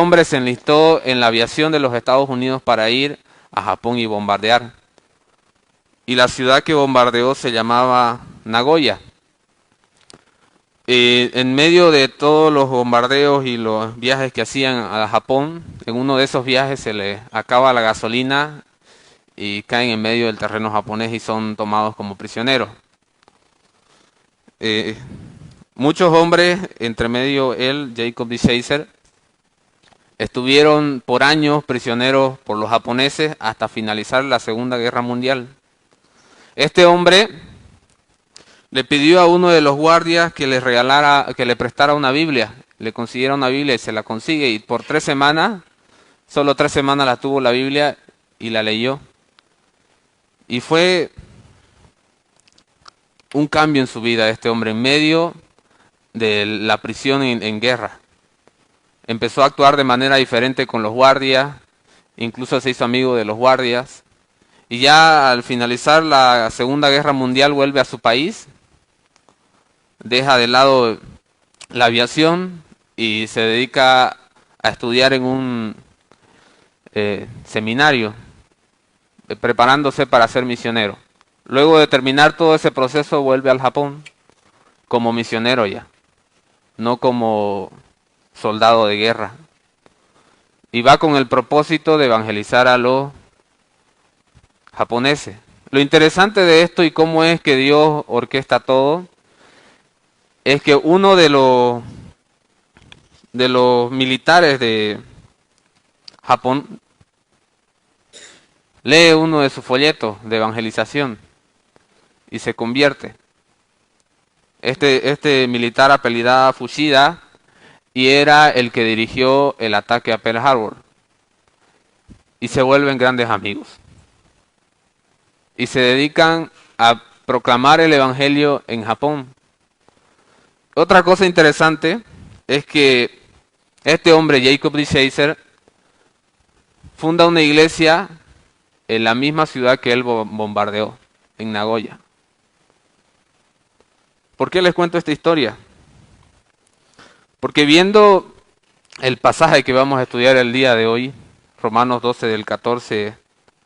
hombre se enlistó en la aviación de los Estados Unidos para ir a Japón y bombardear. Y la ciudad que bombardeó se llamaba Nagoya. En medio de todos los bombardeos y los viajes que hacían a Japón, en uno de esos viajes se les acaba la gasolina y caen en medio del terreno japonés y son tomados como prisioneros. Eh, Muchos hombres, entre medio él, Jacob D. Chaser, estuvieron por años prisioneros por los japoneses hasta finalizar la Segunda Guerra Mundial. Este hombre le pidió a uno de los guardias que le regalara, que le prestara una Biblia. Le consiguieron una Biblia y se la consigue, y por 3 semanas, solo 3 semanas la tuvo la Biblia y la leyó. Y fue un cambio en su vida este hombre en medio de la prisión en guerra. Empezó a actuar de manera diferente con los guardias, incluso se hizo amigo de los guardias. Y ya al finalizar la Segunda Guerra Mundial vuelve a su país, deja de lado la aviación y se dedica a estudiar en un seminario, preparándose para ser misionero. Luego de terminar todo ese proceso vuelve al Japón como misionero ya, no como soldado de guerra. Y va con el propósito de evangelizar a los japoneses. Lo interesante de esto y cómo es que Dios orquesta todo, es que uno de los militares de Japón lee uno de sus folletos de evangelización y se convierte. Este militar apellidado Fushida y era el que dirigió el ataque a Pearl Harbor. Y se vuelven grandes amigos. Y se dedican a proclamar el evangelio en Japón. Otra cosa interesante es que este hombre, Jacob D. Chaser, funda una iglesia en la misma ciudad que él bombardeó, en Nagoya. ¿Por qué les cuento esta historia? Porque viendo el pasaje que vamos a estudiar el día de hoy, Romanos 12 del 14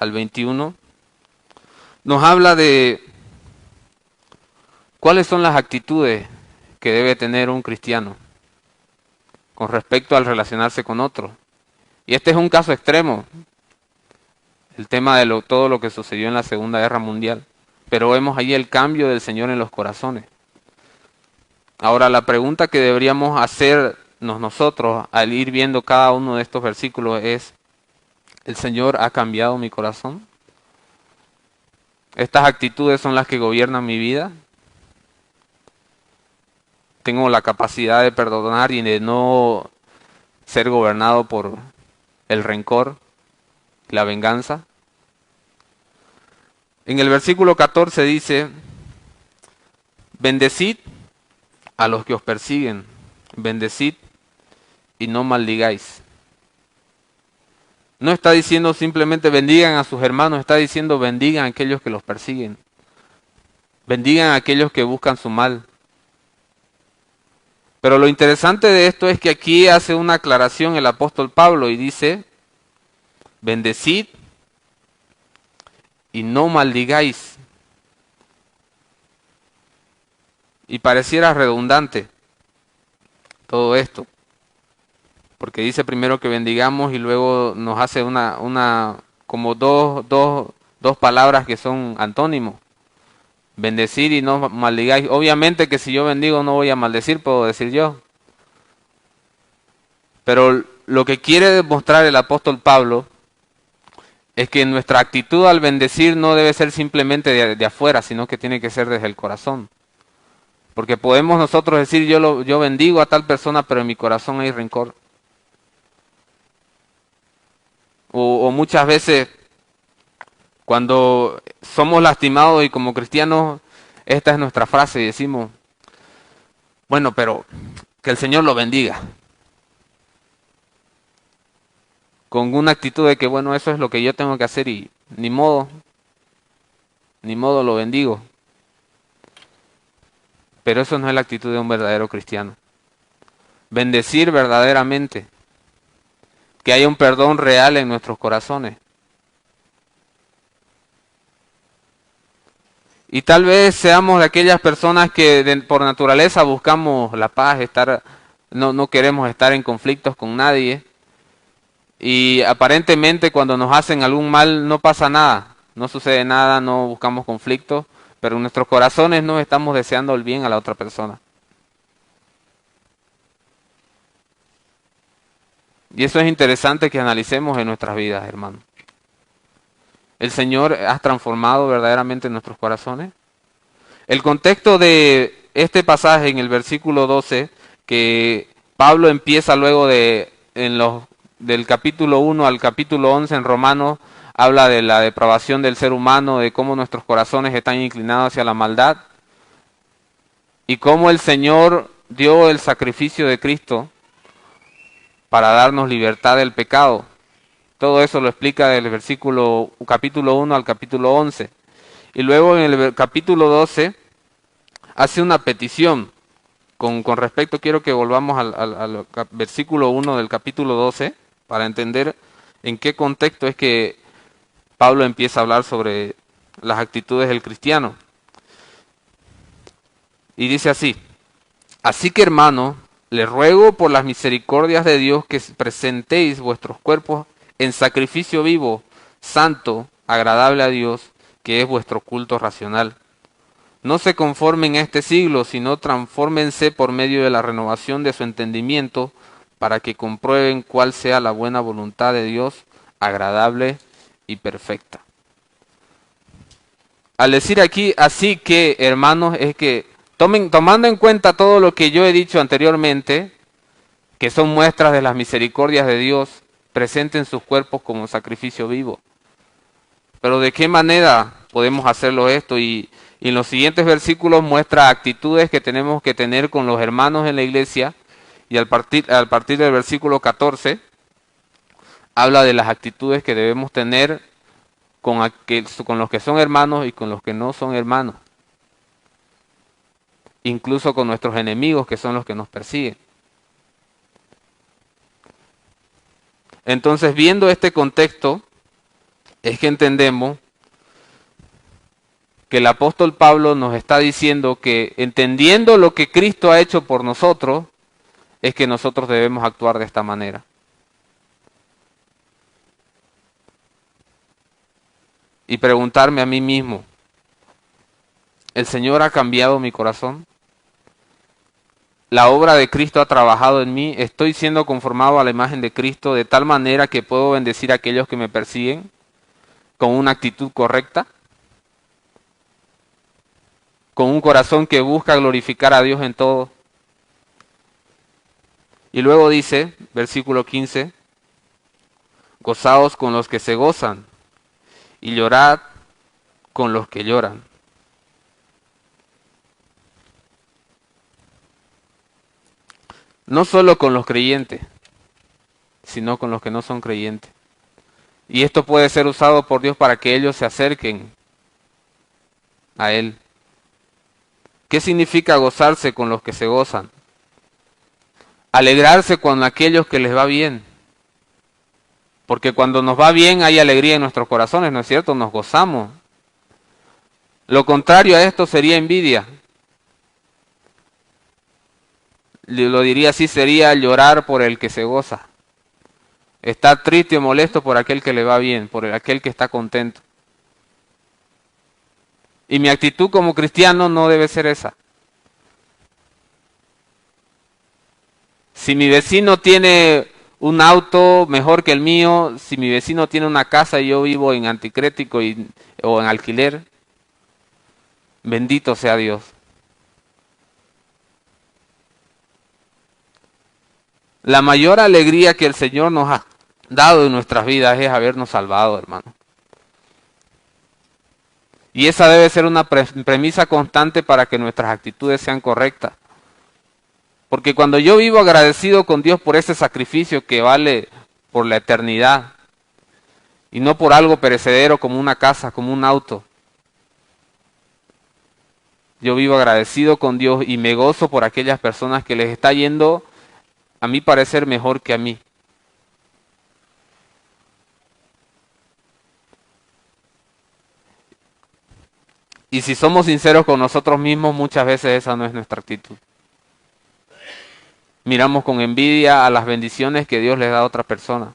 al 21, nos habla de cuáles son las actitudes que debe tener un cristiano con respecto al relacionarse con otros. Y este es un caso extremo, el tema de todo lo que sucedió en la Segunda Guerra Mundial. Pero vemos ahí el cambio del Señor en los corazones. Ahora, la pregunta que deberíamos hacernos nosotros al ir viendo cada uno de estos versículos es: ¿el Señor ha cambiado mi corazón? ¿Estas actitudes son las que gobiernan mi vida? ¿Tengo la capacidad de perdonar y de no ser gobernado por el rencor y la venganza? En el versículo 14 dice: bendecid a los que os persiguen, bendecid y no maldigáis. No está diciendo simplemente bendigan a sus hermanos, está diciendo bendigan a aquellos que los persiguen. Bendigan a aquellos que buscan su mal. Pero lo interesante de esto es que aquí hace una aclaración el apóstol Pablo y dice: bendecid y no maldigáis. Y pareciera redundante todo esto, porque dice primero que bendigamos y luego nos hace como dos palabras que son antónimos. Bendecir y no maldigáis. Obviamente que si yo bendigo no voy a maldecir, puedo decir yo. Pero lo que quiere demostrar el apóstol Pablo es que nuestra actitud al bendecir no debe ser simplemente de afuera, sino que tiene que ser desde el corazón. Porque podemos nosotros decir yo bendigo a tal persona, pero en mi corazón hay rencor. O muchas veces cuando somos lastimados y como cristianos, esta es nuestra frase y decimos: bueno, pero que el Señor lo bendiga. Con una actitud de que bueno, eso es lo que yo tengo que hacer y ni modo lo bendigo. Pero eso no es la actitud de un verdadero cristiano. Bendecir verdaderamente que haya un perdón real en nuestros corazones. Y tal vez seamos de aquellas personas que por naturaleza buscamos la paz, no queremos estar en conflictos con nadie. Y aparentemente cuando nos hacen algún mal no pasa nada, no sucede nada, no buscamos conflictos, pero en nuestros corazones no estamos deseando el bien a la otra persona. Y eso es interesante que analicemos en nuestras vidas, hermano. ¿El Señor ha transformado verdaderamente nuestros corazones? El contexto de este pasaje en el versículo 12, que Pablo empieza luego del capítulo 1 al capítulo 11 en Romanos, habla de la depravación del ser humano, de cómo nuestros corazones están inclinados hacia la maldad, y cómo el Señor dio el sacrificio de Cristo para darnos libertad del pecado. Todo eso lo explica del capítulo 1 al capítulo 11. Y luego en el capítulo 12 hace una petición con respecto, quiero que volvamos al versículo 1 del capítulo 12 para entender en qué contexto es que Pablo empieza a hablar sobre las actitudes del cristiano. Y dice así: así que, hermano, les ruego por las misericordias de Dios que presentéis vuestros cuerpos en sacrificio vivo, santo, agradable a Dios, que es vuestro culto racional. No se conformen a este siglo, sino transfórmense por medio de la renovación de su entendimiento, para que comprueben cuál sea la buena voluntad de Dios, agradable y perfecta. Al decir aquí, así que, hermanos, es que tomando en cuenta todo lo que yo he dicho anteriormente, que son muestras de las misericordias de Dios, presenten sus cuerpos como sacrificio vivo. Pero ¿de qué manera podemos hacerlo esto? Y en los siguientes versículos muestra actitudes que tenemos que tener con los hermanos en la iglesia, y al partir del versículo 14 habla de las actitudes que debemos tener con los que son hermanos y con los que no son hermanos, incluso con nuestros enemigos, que son los que nos persiguen. Entonces, viendo este contexto, es que entendemos que el apóstol Pablo nos está diciendo que, entendiendo lo que Cristo ha hecho por nosotros, es que nosotros debemos actuar de esta manera. Y preguntarme a mí mismo, ¿el Señor ha cambiado mi corazón? ¿La obra de Cristo ha trabajado en mí? ¿Estoy siendo conformado a la imagen de Cristo de tal manera que puedo bendecir a aquellos que me persiguen con una actitud correcta? ¿Con un corazón que busca glorificar a Dios en todo? Y luego dice, versículo 15, gozaos con los que se gozan y llorad con los que lloran. No solo con los creyentes, sino con los que no son creyentes. Y esto puede ser usado por Dios para que ellos se acerquen a Él. ¿Qué significa gozarse con los que se gozan? Alegrarse con aquellos que les va bien. Porque cuando nos va bien hay alegría en nuestros corazones, ¿no es cierto? Nos gozamos. Lo contrario a esto sería envidia. Lo diría así, sería llorar por el que se goza. Estar triste o molesto por aquel que le va bien, por aquel que está contento. Y mi actitud como cristiano no debe ser esa. Si mi vecino tiene un auto mejor que el mío, si mi vecino tiene una casa y yo vivo en anticrético o en alquiler, bendito sea Dios. La mayor alegría que el Señor nos ha dado en nuestras vidas es habernos salvado, hermano. Y esa debe ser una premisa constante para que nuestras actitudes sean correctas. Porque cuando yo vivo agradecido con Dios por ese sacrificio que vale por la eternidad, y no por algo perecedero como una casa, como un auto, yo vivo agradecido con Dios y me gozo por aquellas personas que les está yendo, a mi parecer, mejor que a mí. Y si somos sinceros con nosotros mismos, muchas veces esa no es nuestra actitud. Miramos con envidia a las bendiciones que Dios les da a otra persona.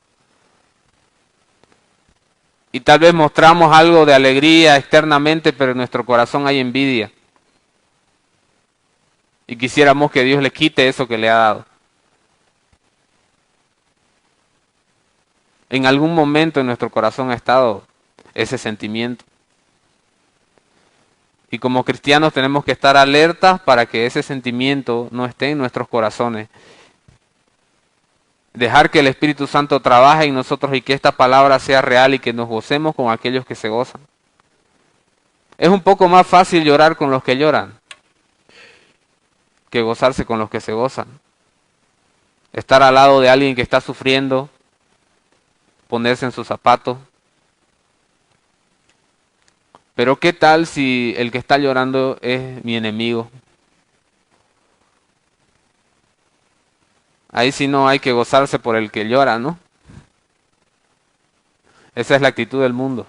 Y tal vez mostramos algo de alegría externamente, pero en nuestro corazón hay envidia. Y quisiéramos que Dios le quite eso que le ha dado. En algún momento en nuestro corazón ha estado ese sentimiento. Y como cristianos tenemos que estar alertas para que ese sentimiento no esté en nuestros corazones. Dejar que el Espíritu Santo trabaje en nosotros y que esta palabra sea real y que nos gocemos con aquellos que se gozan. Es un poco más fácil llorar con los que lloran que gozarse con los que se gozan. Estar al lado de alguien que está sufriendo, ponerse en sus zapatos. Pero ¿qué tal si el que está llorando es mi enemigo? Ahí sí no hay que gozarse por el que llora, ¿no? Esa es la actitud del mundo.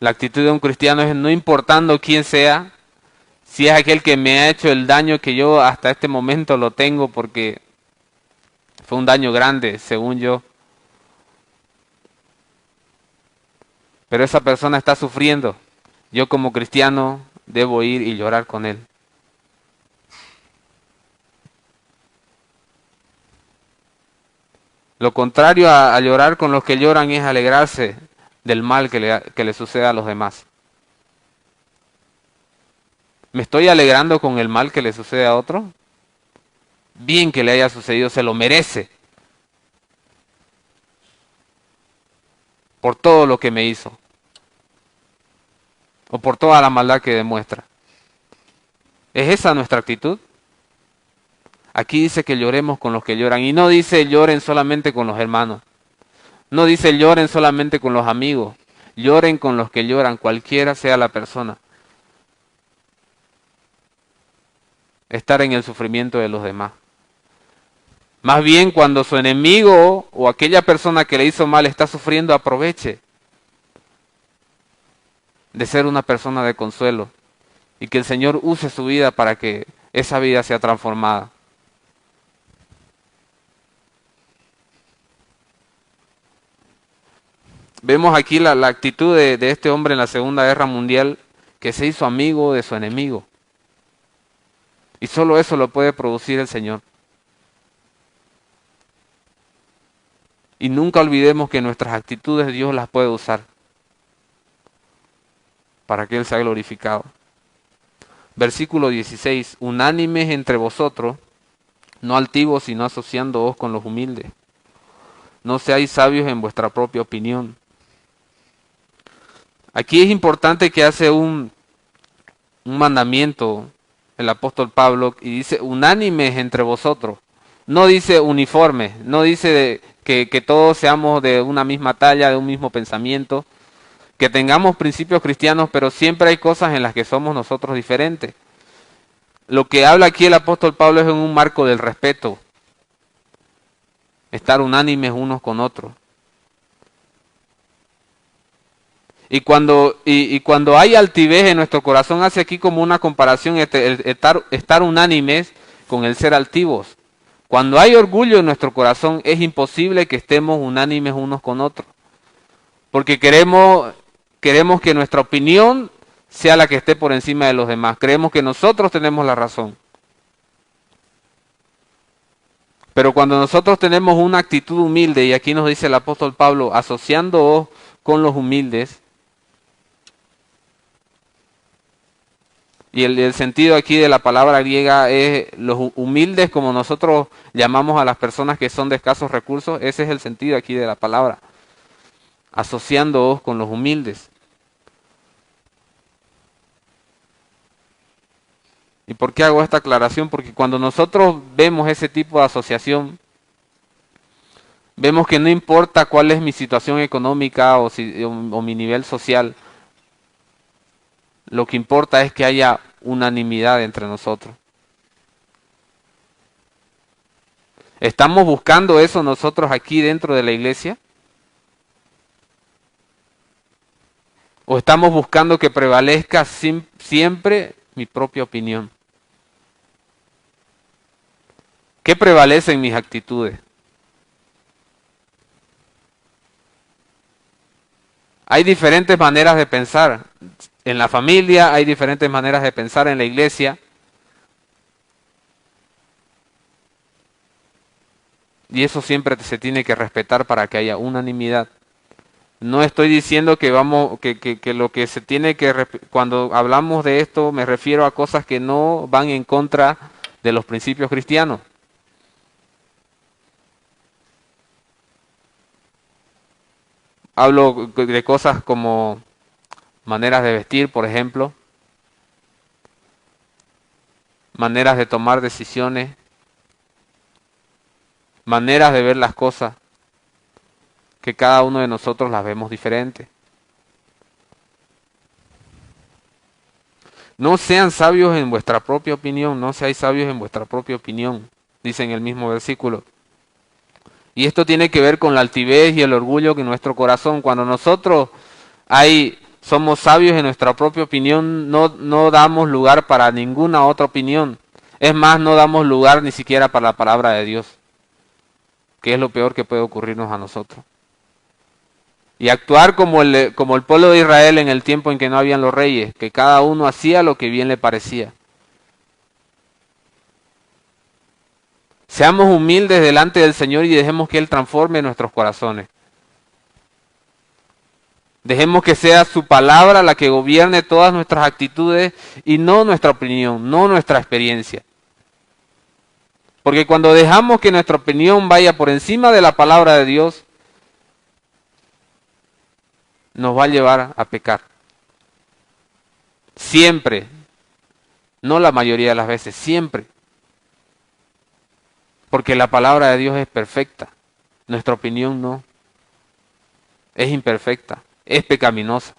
La actitud de un cristiano es no importando quién sea, si es aquel que me ha hecho el daño que yo hasta este momento lo tengo porque fue un daño grande, según yo. Pero esa persona está sufriendo. Yo como cristiano debo ir y llorar con él. Lo contrario a llorar con los que lloran es alegrarse del mal que le suceda a los demás. ¿Me estoy alegrando con el mal que le sucede a otro? Bien que le haya sucedido, se lo merece. Por todo lo que me hizo. O por toda la maldad que demuestra. ¿Es esa nuestra actitud? Aquí dice que lloremos con los que lloran. Y no dice lloren solamente con los hermanos. No dice lloren solamente con los amigos. Lloren con los que lloran, cualquiera sea la persona. Estar en el sufrimiento de los demás. Más bien cuando su enemigo o aquella persona que le hizo mal está sufriendo, aproveche de ser una persona de consuelo y que el Señor use su vida para que esa vida sea transformada. Vemos aquí la actitud de este hombre en la Segunda Guerra Mundial que se hizo amigo de su enemigo. Y solo eso lo puede producir el Señor. Y nunca olvidemos que nuestras actitudes Dios las puede usar para que Él sea glorificado. Versículo 16. Unánimes entre vosotros, no altivos, sino asociándoos con los humildes. No seáis sabios en vuestra propia opinión. Aquí es importante que hace un mandamiento el apóstol Pablo y dice unánimes entre vosotros. No dice uniformes, no dice que todos seamos de una misma talla, de un mismo pensamiento, que tengamos principios cristianos, pero siempre hay cosas en las que somos nosotros diferentes. Lo que habla aquí el apóstol Pablo es en un marco del respeto, estar unánimes unos con otros. Y cuando hay altivez en nuestro corazón, hace aquí como una comparación entre estar unánimes con el ser altivos. Cuando hay orgullo en nuestro corazón, es imposible que estemos unánimes unos con otros. Porque queremos que nuestra opinión sea la que esté por encima de los demás. Creemos que nosotros tenemos la razón. Pero cuando nosotros tenemos una actitud humilde, y aquí nos dice el apóstol Pablo, asociándoos con los humildes, y el sentido aquí de la palabra griega es los humildes, como nosotros llamamos a las personas que son de escasos recursos. Ese es el sentido aquí de la palabra. Asociándoos con los humildes. ¿Y por qué hago esta aclaración? Porque cuando nosotros vemos ese tipo de asociación, vemos que no importa cuál es mi situación económica o mi nivel social, lo que importa es que haya unanimidad entre nosotros. ¿Estamos buscando eso nosotros aquí dentro de la iglesia? ¿O estamos buscando que prevalezca siempre mi propia opinión? ¿Qué prevalece en mis actitudes? Hay diferentes maneras de pensar. En la familia hay diferentes maneras de pensar en la iglesia. Y eso siempre se tiene que respetar para que haya unanimidad. No estoy diciendo que que lo que se tiene que, cuando hablamos de esto, me refiero a cosas que no van en contra de los principios cristianos. Hablo de cosas como maneras de vestir, por ejemplo, maneras de tomar decisiones, maneras de ver las cosas, que cada uno de nosotros las vemos diferentes. No sean sabios en vuestra propia opinión, no seáis sabios en vuestra propia opinión, dice en el mismo versículo. Y esto tiene que ver con la altivez y el orgullo que en nuestro corazón, cuando nosotros somos sabios en nuestra propia opinión, no damos lugar para ninguna otra opinión. Es más, no damos lugar ni siquiera para la palabra de Dios, que es lo peor que puede ocurrirnos a nosotros. Y actuar como el pueblo de Israel en el tiempo en que no habían los reyes, que cada uno hacía lo que bien le parecía. Seamos humildes delante del Señor y dejemos que Él transforme nuestros corazones. Dejemos que sea su palabra la que gobierne todas nuestras actitudes y no nuestra opinión, no nuestra experiencia. Porque cuando dejamos que nuestra opinión vaya por encima de la palabra de Dios, nos va a llevar a pecar. Siempre, no la mayoría de las veces, siempre. Porque la palabra de Dios es perfecta, nuestra opinión no. Es imperfecta, es pecaminosa.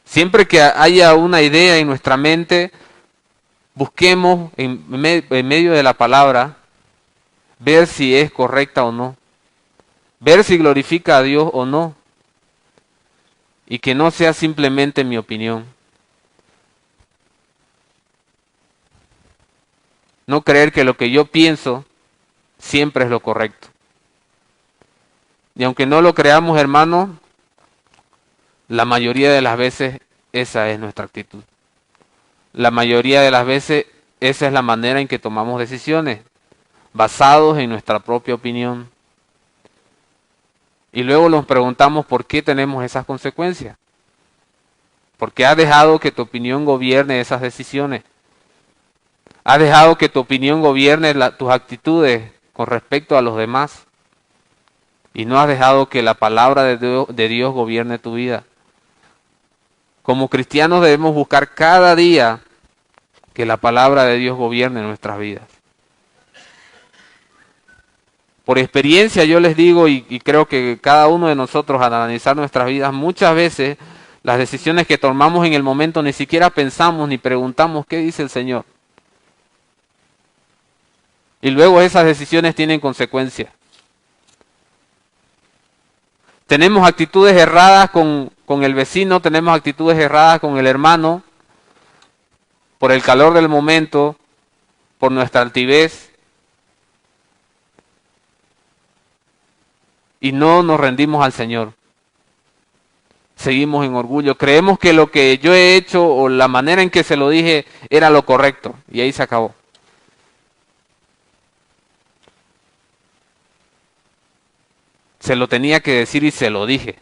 Siempre que haya una idea en nuestra mente, busquemos en medio de la palabra ver si es correcta o no, ver si glorifica a Dios o no, y que no sea simplemente mi opinión. No creer que lo que yo pienso siempre es lo correcto. Y aunque no lo creamos, hermanos, la mayoría de las veces esa es nuestra actitud. La mayoría de las veces esa es la manera en que tomamos decisiones, basados en nuestra propia opinión. Y luego nos preguntamos por qué tenemos esas consecuencias. ¿Por qué has dejado que tu opinión gobierne esas decisiones? ¿Has dejado que tu opinión gobierne tus actitudes con respecto a los demás? Y no has dejado que la palabra de Dios gobierne tu vida. Como cristianos debemos buscar cada día que la palabra de Dios gobierne nuestras vidas. Por experiencia yo les digo, y creo que cada uno de nosotros al analizar nuestras vidas, muchas veces las decisiones que tomamos en el momento ni siquiera pensamos ni preguntamos qué dice el Señor. Y luego esas decisiones tienen consecuencias. Tenemos actitudes erradas con el vecino, tenemos actitudes erradas con el hermano, por el calor del momento, por nuestra altivez, y no nos rendimos al Señor. Seguimos en orgullo. Creemos que lo que yo he hecho o la manera en que se lo dije era lo correcto, y ahí se acabó. Se lo tenía que decir y se lo dije.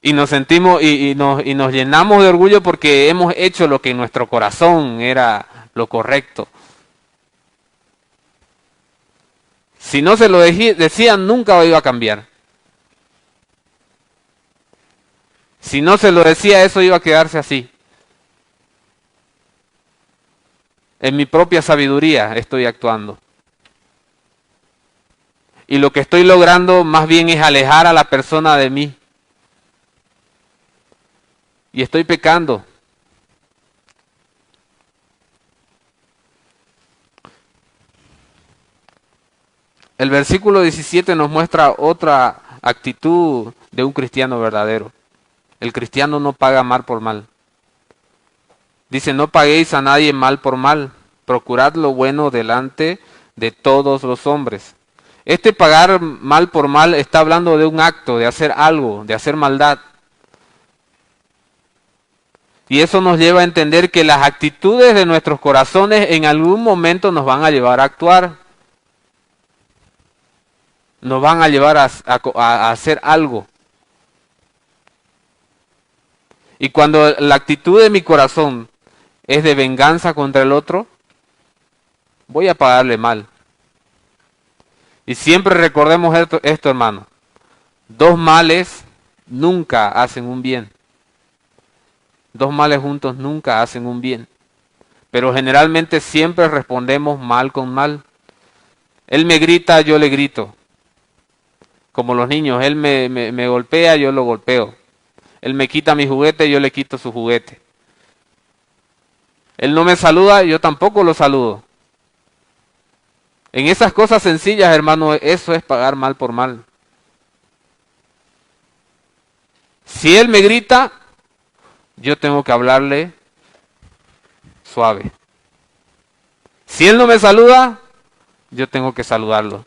Y nos sentimos y nos llenamos de orgullo porque hemos hecho lo que en nuestro corazón era lo correcto. Si no se lo decían, nunca iba a cambiar. Si no se lo decía, eso iba a quedarse así. En mi propia sabiduría estoy actuando. Y lo que estoy logrando más bien es alejar a la persona de mí. Y estoy pecando. El versículo 17 nos muestra otra actitud de un cristiano verdadero. El cristiano no paga mal por mal. Dice, no paguéis a nadie mal por mal, procurad lo bueno delante de todos los hombres. Este pagar mal por mal está hablando de un acto, de hacer algo, de hacer maldad. Y eso nos lleva a entender que las actitudes de nuestros corazones en algún momento nos van a llevar a actuar. Nos van a llevar a hacer algo. Y cuando la actitud de mi corazón es de venganza contra el otro, voy a pagarle mal. Y siempre recordemos esto, hermano. Dos males nunca hacen un bien. Dos males juntos nunca hacen un bien. Pero generalmente siempre respondemos mal con mal. Él me grita, yo le grito. Como los niños, él me golpea, yo lo golpeo. Él me quita mi juguete, yo le quito su juguete. Él no me saluda, yo tampoco lo saludo. En esas cosas sencillas, hermano, eso es pagar mal por mal. Si él me grita, yo tengo que hablarle suave. Si él no me saluda, yo tengo que saludarlo.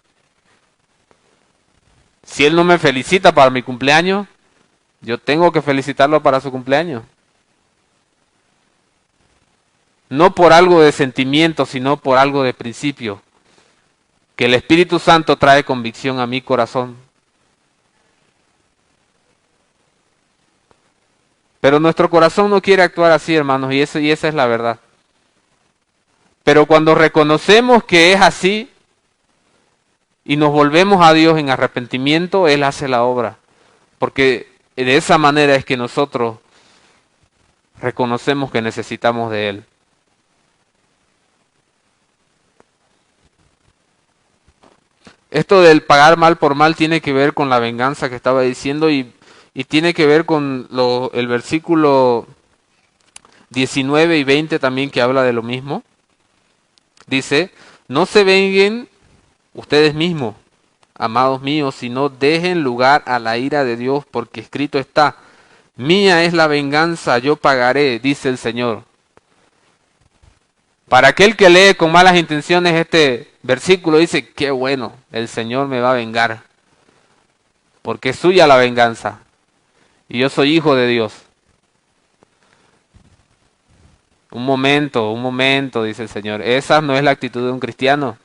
Si él no me felicita para mi cumpleaños, yo tengo que felicitarlo para su cumpleaños. No por algo de sentimiento, sino por algo de principio. Que el Espíritu Santo trae convicción a mi corazón. Pero nuestro corazón no quiere actuar así, hermanos, y esa es la verdad. Pero cuando reconocemos que es así y nos volvemos a Dios en arrepentimiento, Él hace la obra. Porque de esa manera es que nosotros reconocemos que necesitamos de Él. Esto del pagar mal por mal tiene que ver con la venganza que estaba diciendo y tiene que ver con el versículo 19 y 20 también que habla de lo mismo. Dice, no se venguen ustedes mismos, amados míos, sino dejen lugar a la ira de Dios, porque escrito está, mía es la venganza, yo pagaré, dice el Señor. Para aquel que lee con malas intenciones este versículo, dice, qué bueno, el Señor me va a vengar, porque es suya la venganza, y yo soy hijo de Dios. Un momento, dice el Señor. Esa no es la actitud de un cristiano.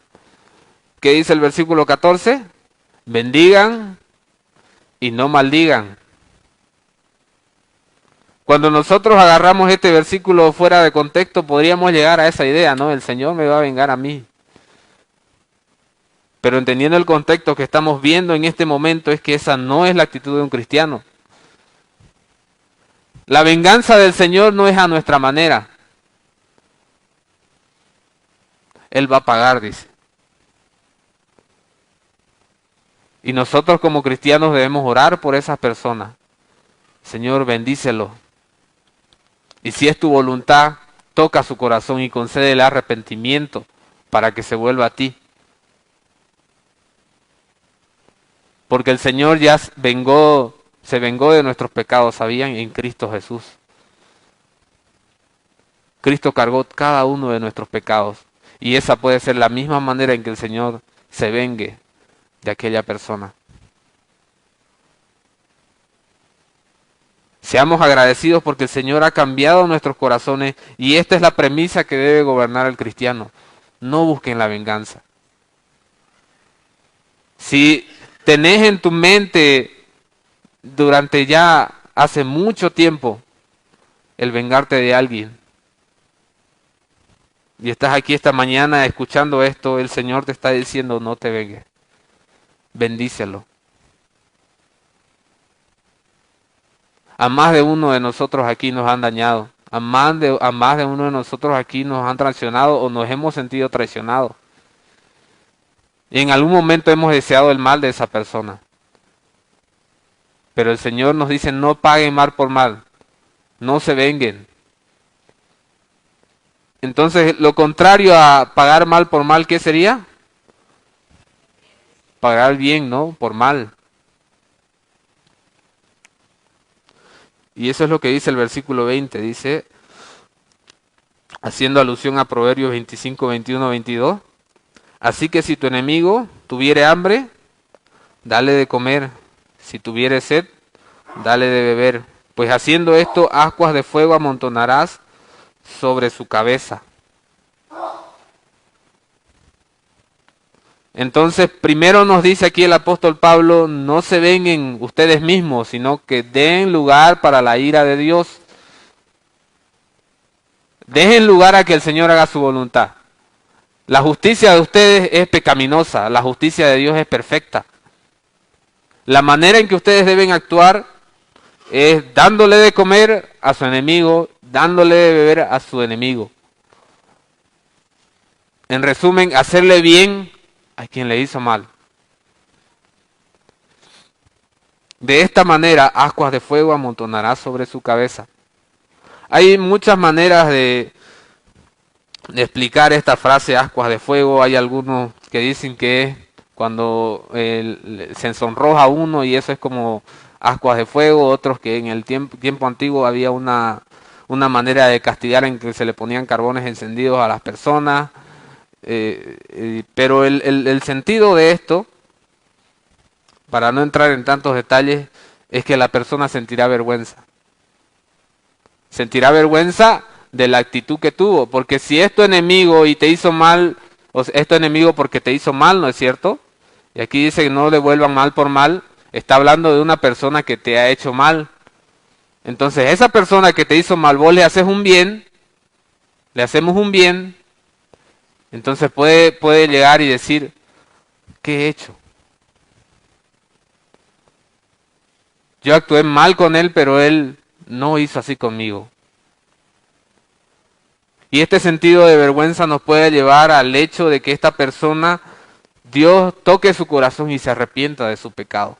¿Qué dice el versículo 14? Bendigan y no maldigan. Cuando nosotros agarramos este versículo fuera de contexto, podríamos llegar a esa idea, ¿no? El Señor me va a vengar a mí. Pero entendiendo el contexto que estamos viendo en este momento, es que esa no es la actitud de un cristiano. La venganza del Señor no es a nuestra manera. Él va a pagar, dice. Y nosotros como cristianos debemos orar por esas personas. Señor, bendícelo. Y si es tu voluntad, toca su corazón y concédele arrepentimiento para que se vuelva a ti. Porque el Señor ya se vengó de nuestros pecados, ¿sabían? En Cristo Jesús. Cristo cargó cada uno de nuestros pecados. Y esa puede ser la misma manera en que el Señor se vengue de aquella persona. Seamos agradecidos porque el Señor ha cambiado nuestros corazones y esta es la premisa que debe gobernar al cristiano. No busquen la venganza. Si tenés en tu mente durante ya hace mucho tiempo el vengarte de alguien y estás aquí esta mañana escuchando esto, el Señor te está diciendo no te vengues, bendícelo. A más de uno de nosotros aquí nos han dañado. A más de uno de nosotros aquí nos han traicionado o nos hemos sentido traicionados. Y en algún momento hemos deseado el mal de esa persona. Pero el Señor nos dice, no paguen mal por mal. No se venguen. Entonces, lo contrario a pagar mal por mal, ¿qué sería? pagar bien, ¿no? Por mal. Y eso es lo que dice el versículo 20. Dice, haciendo alusión a Proverbios 25, 21, 22. Así que si tu enemigo tuviere hambre, dale de comer. Si tuviere sed, dale de beber. Pues haciendo esto, ascuas de fuego amontonarás sobre su cabeza. Entonces, primero nos dice aquí el apóstol Pablo, no se vengan ustedes mismos, sino que den lugar para la ira de Dios. Dejen lugar a que el Señor haga su voluntad. La justicia de ustedes es pecaminosa, la justicia de Dios es perfecta. La manera en que ustedes deben actuar es dándole de comer a su enemigo, dándole de beber a su enemigo. En resumen, hacerle bien a quien le hizo mal. De esta manera, ascuas de fuego amontonará sobre su cabeza. Hay muchas maneras de explicar esta frase, ascuas de fuego. Hay algunos que dicen que es cuando se ensonroja uno y eso es como ascuas de fuego. Otros que en el tiempo antiguo había una manera de castigar en que se le ponían carbones encendidos a las personas. Pero el sentido de esto, para no entrar en tantos detalles, es que la persona sentirá vergüenza. Sentirá vergüenza de la actitud que tuvo, porque si es tu enemigo y te hizo mal, o es tu enemigo porque te hizo mal, ¿no es cierto? Y aquí dice que no devuelvan mal por mal, está hablando de una persona que te ha hecho mal. Entonces, esa persona que te hizo mal, vos le haces un bien, le hacemos un bien, entonces puede llegar y decir, ¿qué he hecho? Yo actué mal con él, pero él no hizo así conmigo. Y este sentido de vergüenza nos puede llevar al hecho de que esta persona, Dios toque su corazón y se arrepienta de su pecado.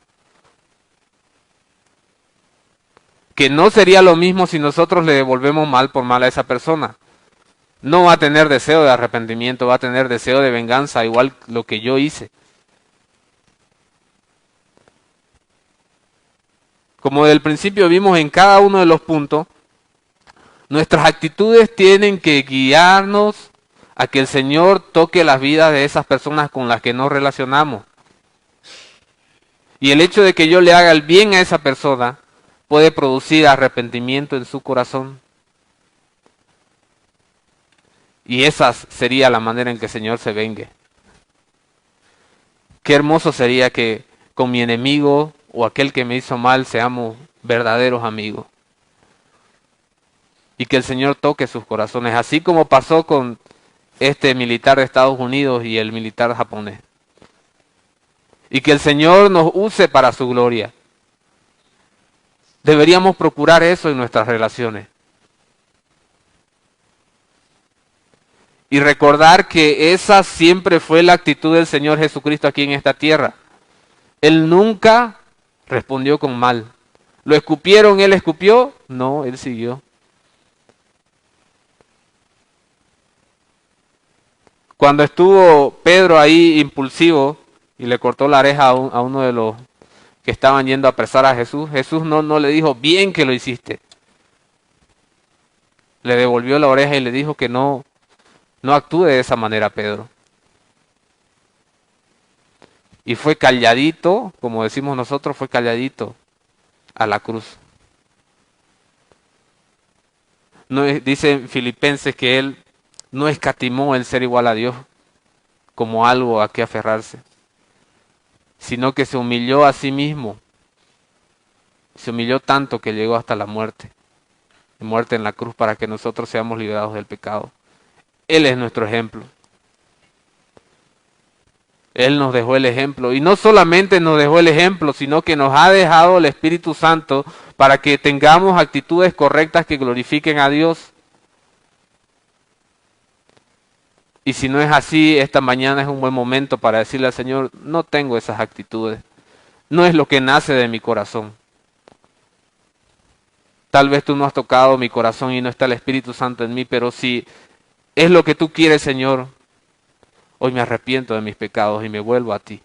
Que no sería lo mismo si nosotros le devolvemos mal por mal a esa persona. No va a tener deseo de arrepentimiento, va a tener deseo de venganza, igual lo que yo hice. Como del principio vimos en cada uno de los puntos, nuestras actitudes tienen que guiarnos a que el Señor toque las vidas de esas personas con las que nos relacionamos. Y el hecho de que yo le haga el bien a esa persona puede producir arrepentimiento en su corazón. Y esa sería la manera en que el Señor se vengue. Qué hermoso sería que con mi enemigo o aquel que me hizo mal seamos verdaderos amigos. Y que el Señor toque sus corazones, así como pasó con este militar de Estados Unidos y el militar japonés. Y que el Señor nos use para su gloria. Deberíamos procurar eso en nuestras relaciones. Y recordar que esa siempre fue la actitud del Señor Jesucristo aquí en esta tierra. Él nunca respondió con mal. ¿Lo escupieron? ¿Él escupió? No, él siguió. Cuando estuvo Pedro ahí impulsivo y le cortó la oreja a uno de los que estaban yendo a apresar a Jesús, Jesús no le dijo, bien que lo hiciste. Le devolvió la oreja y le dijo que no actúe de esa manera, Pedro. Y fue calladito, como decimos nosotros, fue calladito a la cruz. No dice en Filipenses que él no escatimó el ser igual a Dios como algo a que aferrarse, sino que se humilló a sí mismo. Se humilló tanto que llegó hasta la muerte en la cruz para que nosotros seamos liberados del pecado. Él es nuestro ejemplo. Él nos dejó el ejemplo. Y no solamente nos dejó el ejemplo, sino que nos ha dejado el Espíritu Santo para que tengamos actitudes correctas que glorifiquen a Dios. Y si no es así, esta mañana es un buen momento para decirle al Señor, no tengo esas actitudes. No es lo que nace de mi corazón. Tal vez tú no has tocado mi corazón y no está el Espíritu Santo en mí, pero si es lo que tú quieres, Señor, hoy me arrepiento de mis pecados y me vuelvo a ti.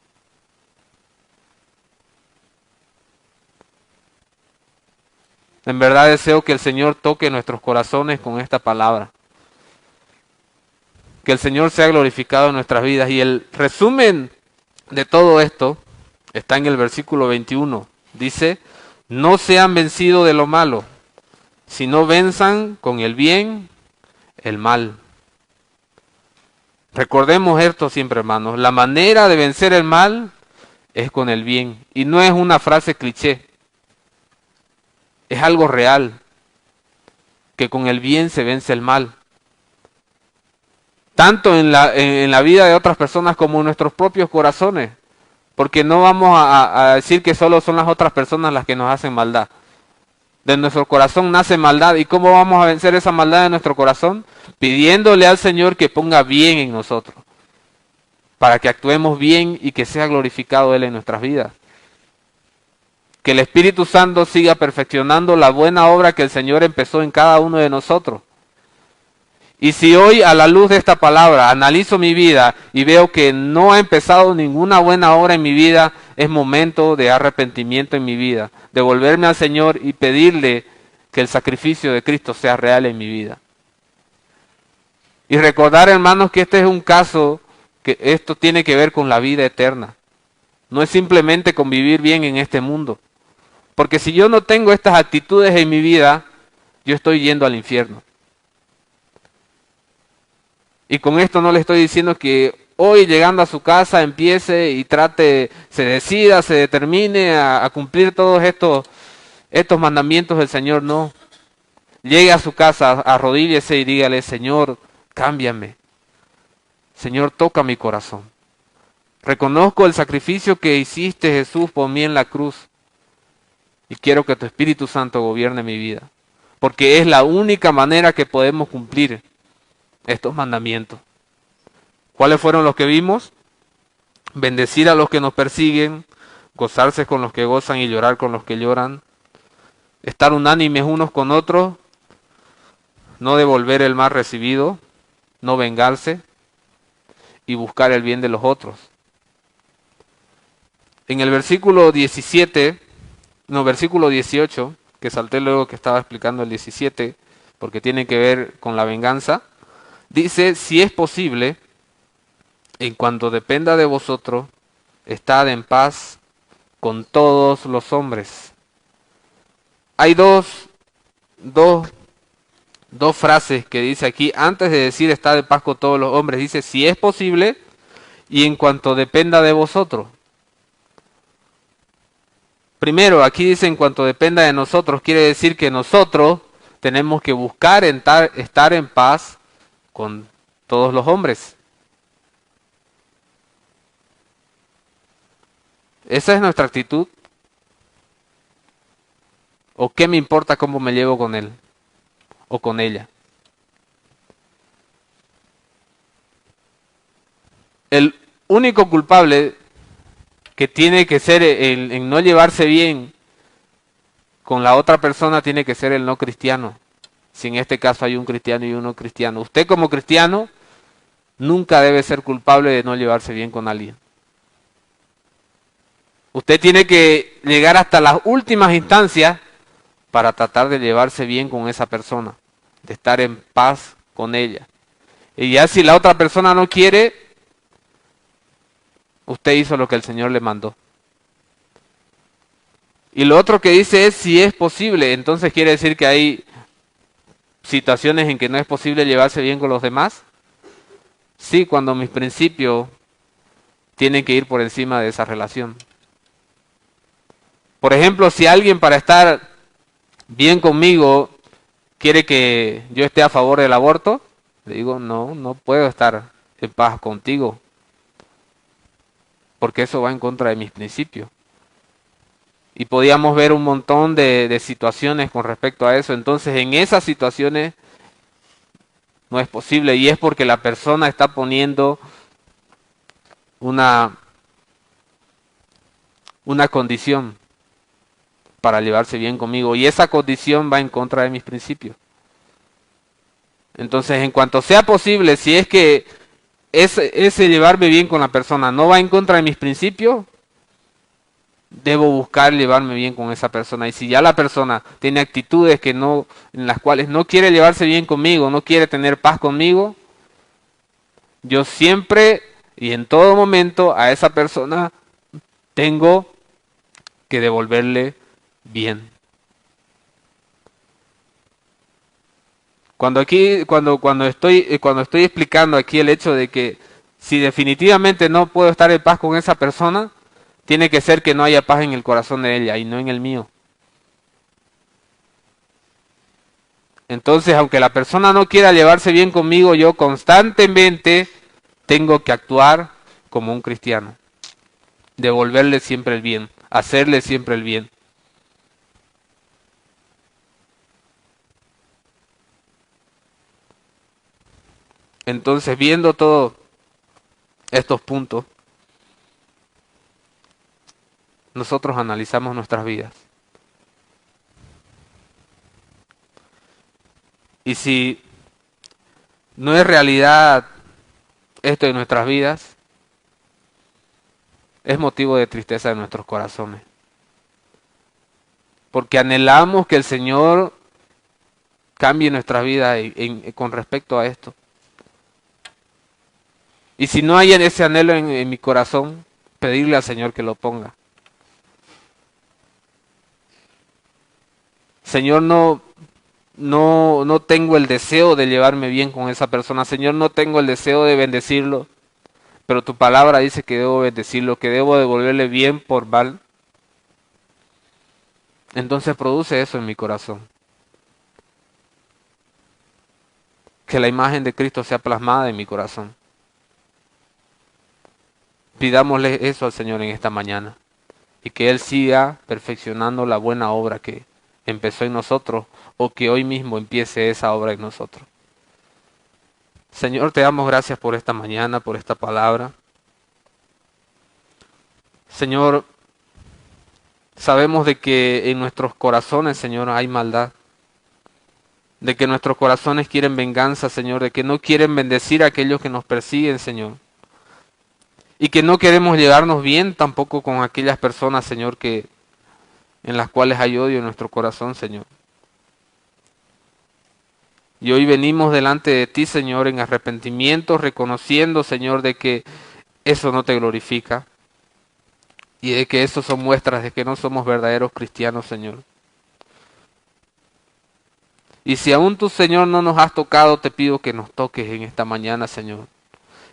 En verdad deseo que el Señor toque nuestros corazones con esta palabra. Que el Señor sea glorificado en nuestras vidas. Y el resumen de todo esto está en el versículo 21. Dice, no sean vencidos de lo malo, sino venzan con el bien el mal. Recordemos esto siempre, hermanos. La manera de vencer el mal es con el bien. Y no es una frase cliché. Es algo real. Que con el bien se vence el mal. Tanto en la vida de otras personas como en nuestros propios corazones. Porque no vamos a decir que solo son las otras personas las que nos hacen maldad. De nuestro corazón nace maldad. ¿Y cómo vamos a vencer esa maldad de nuestro corazón? Pidiéndole al Señor que ponga bien en nosotros. Para que actuemos bien y que sea glorificado Él en nuestras vidas. Que el Espíritu Santo siga perfeccionando la buena obra que el Señor empezó en cada uno de nosotros. Y si hoy a la luz de esta palabra analizo mi vida y veo que no ha empezado ninguna buena obra en mi vida, es momento de arrepentimiento en mi vida, de volverme al Señor y pedirle que el sacrificio de Cristo sea real en mi vida. Y recordar, hermanos, que este es un caso, que esto tiene que ver con la vida eterna. No es simplemente convivir bien en este mundo. Porque si yo no tengo estas actitudes en mi vida, yo estoy yendo al infierno. Y con esto no le estoy diciendo que hoy llegando a su casa empiece y trate, se decida, se determine a cumplir todos estos mandamientos del Señor. No. Llegue a su casa, arrodíllese y dígale, Señor, cámbiame. Señor, toca mi corazón. Reconozco el sacrificio que hiciste, Jesús, por mí en la cruz. Y quiero que tu Espíritu Santo gobierne mi vida. Porque es la única manera que podemos cumplir estos mandamientos. ¿Cuáles fueron los que vimos? Bendecir a los que nos persiguen, gozarse con los que gozan y llorar con los que lloran, estar unánimes unos con otros, no devolver el mal recibido, no vengarse y buscar el bien de los otros. En el versículo 18, que salté luego que estaba explicando el 17, porque tiene que ver con la venganza, dice, si es posible, en cuanto dependa de vosotros, estad en paz con todos los hombres. Hay dos frases que dice aquí, antes de decir estad en paz con todos los hombres, dice, si es posible, y en cuanto dependa de vosotros. Primero, aquí dice en cuanto dependa de nosotros, quiere decir que nosotros tenemos que buscar estar en paz con todos los hombres. ¿Esa es nuestra actitud? ¿O qué me importa cómo me llevo con él o con ella? El único culpable que tiene que ser en no llevarse bien con la otra persona tiene que ser el no cristiano. Si en este caso hay un cristiano y un no cristiano. Usted como cristiano nunca debe ser culpable de no llevarse bien con alguien. Usted tiene que llegar hasta las últimas instancias para tratar de llevarse bien con esa persona, de estar en paz con ella. Y ya si la otra persona no quiere, usted hizo lo que el Señor le mandó. Y lo otro que dice es si es posible, entonces quiere decir que hay situaciones en que no es posible llevarse bien con los demás. Sí, cuando mis principios tienen que ir por encima de esa relación. Por ejemplo, si alguien para estar bien conmigo quiere que yo esté a favor del aborto, le digo, no puedo estar en paz contigo, porque eso va en contra de mis principios. Y podíamos ver un montón de situaciones con respecto a eso. Entonces, en esas situaciones no es posible, y es porque la persona está poniendo una condición para llevarse bien conmigo, y esa condición va en contra de mis principios. Entonces, en cuanto sea posible, si es que ese llevarme bien con la persona no va en contra de mis principios, debo buscar llevarme bien con esa persona. Y si ya la persona tiene actitudes que no, en las cuales no quiere llevarse bien conmigo, no quiere tener paz conmigo, yo siempre y en todo momento a esa persona tengo que devolverle bien. Cuando estoy explicando aquí el hecho de que si definitivamente no puedo estar en paz con esa persona, tiene que ser que no haya paz en el corazón de ella y no en el mío. Entonces, aunque la persona no quiera llevarse bien conmigo, yo constantemente tengo que actuar como un cristiano, devolverle siempre el bien, hacerle siempre el bien. Entonces, viendo todos estos puntos, nosotros analizamos nuestras vidas. Y si no es realidad esto en nuestras vidas, es motivo de tristeza en nuestros corazones. Porque anhelamos que el Señor cambie nuestra vida con respecto a esto. Y si no hay ese anhelo en mi corazón, pedirle al Señor que lo ponga. Señor, no tengo el deseo de llevarme bien con esa persona. Señor, no tengo el deseo de bendecirlo. Pero tu palabra dice que debo bendecirlo, que debo devolverle bien por mal. Entonces produce eso en mi corazón. Que la imagen de Cristo sea plasmada en mi corazón. Pidámosle eso al Señor en esta mañana. Y que Él siga perfeccionando la buena obra que empezó en nosotros o que hoy mismo empiece esa obra en nosotros. Señor, te damos gracias por esta mañana, por esta palabra. Señor, sabemos de que en nuestros corazones, Señor, hay maldad. De que nuestros corazones quieren venganza, Señor. De que no quieren bendecir a aquellos que nos persiguen, Señor. Y que no queremos llevarnos bien tampoco con aquellas personas, Señor, en las cuales hay odio en nuestro corazón, Señor. Y hoy venimos delante de ti, Señor, en arrepentimiento, reconociendo, Señor, de que eso no te glorifica. Y de que eso son muestras de que no somos verdaderos cristianos, Señor. Y si aún tú, Señor, no nos has tocado, te pido que nos toques en esta mañana, Señor.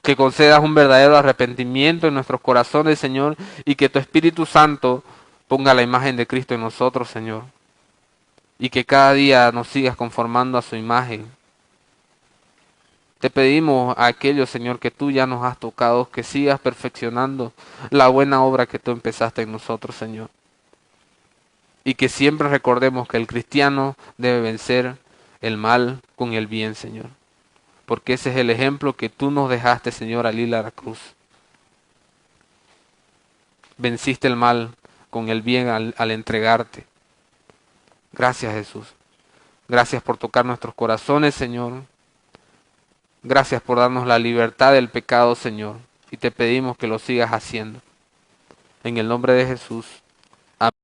Que concedas un verdadero arrepentimiento en nuestros corazones, Señor, y que tu Espíritu Santo ponga la imagen de Cristo en nosotros, Señor. Y que cada día nos sigas conformando a su imagen. Te pedimos a aquellos, Señor, que tú ya nos has tocado, que sigas perfeccionando la buena obra que tú empezaste en nosotros, Señor. Y que siempre recordemos que el cristiano debe vencer el mal con el bien, Señor. Porque ese es el ejemplo que tú nos dejaste, Señor, al ir a la cruz. Venciste el mal con el bien al entregarte. Gracias, Jesús. Gracias por tocar nuestros corazones, Señor. Gracias por darnos la libertad del pecado, Señor. Y te pedimos que lo sigas haciendo. En el nombre de Jesús.